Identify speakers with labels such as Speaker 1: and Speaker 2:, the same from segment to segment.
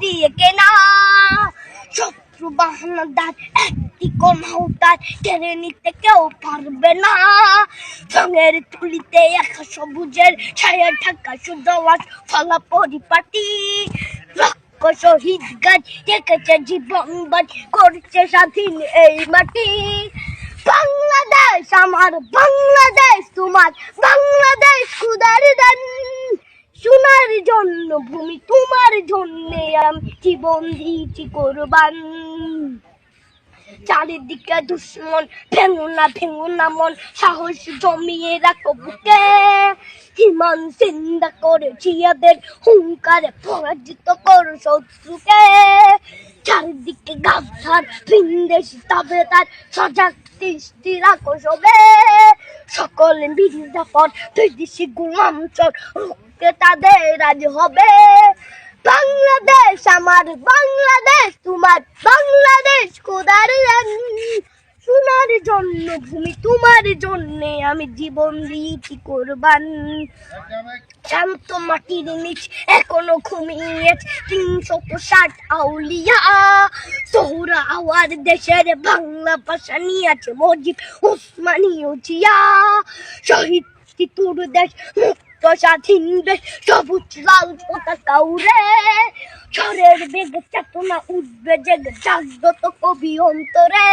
Speaker 1: দিয়ে কেনা। শত্রু বাহানাদার একটি কোনাও তার কেড়ে নিতে কেউ পারবে না। রঙের তুলিতে একা সবুজের ছায়া ঢাকা শুধু আওয়াজ ফলা পরিপাটি। লক্ষ শহীদ গাছ রেখেছে জীবন বাজ করছে স্বাধীন এই মাটি। বাংলাদেশ আমার, বাংলাদেশ তোমার, বাংলাদেশ খুদার দান। সোনার জন্য ভূমি তোমার জন্যে আমি জীবন দিয়েছি কোরবান। চারিদিকে দুশ্মন, ভেঙো না মন, সাহস জমিয়ে রাখো বুকে। হিমান চিন্তা করেছি এদের হুঙ্কারে পরাজিত করো শত্রুকে। চারিদিকে গাছার ভিনদেশি তবে তার সজাগ দৃষ্টি রাখো সবে। সকল মির্জাফর বিদেশি গোলাম চোর রুখতে তাদের আজ হবে। বাংলাদেশ আমার, বাংলাদেশ তোমার, বাংলাদেশ খোদার দান। সোনার জন্য ভূমি তোমার জন্যে আমি জীবন দিয়েছি কোরবান। শান্ত মাটির নিচ এখনো ঘুমিয়ে 360 আউলিয়া। সোহরা আওয়ার দেশের বাংলা ভাষা নিয়ে আছে মজিদ উসমানীয় জিয়া। শহীদ তিতুর দেশ মুক্ত স্বাধীন দেশ, সবুজ লাল পতাকা উড়ে। ঝড়ের বেগে চেতনা উঠবে জেগে জাগ্রত কবি অন্তরে।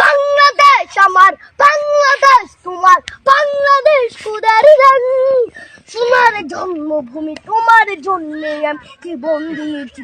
Speaker 1: বাংলাদেশ আমার, বাংলাদেশ তোমার, বাংলাদেশ খোদার দান। সোনার জন্মভূমি তোমার জন্যে আমি জীবন দিয়েছি।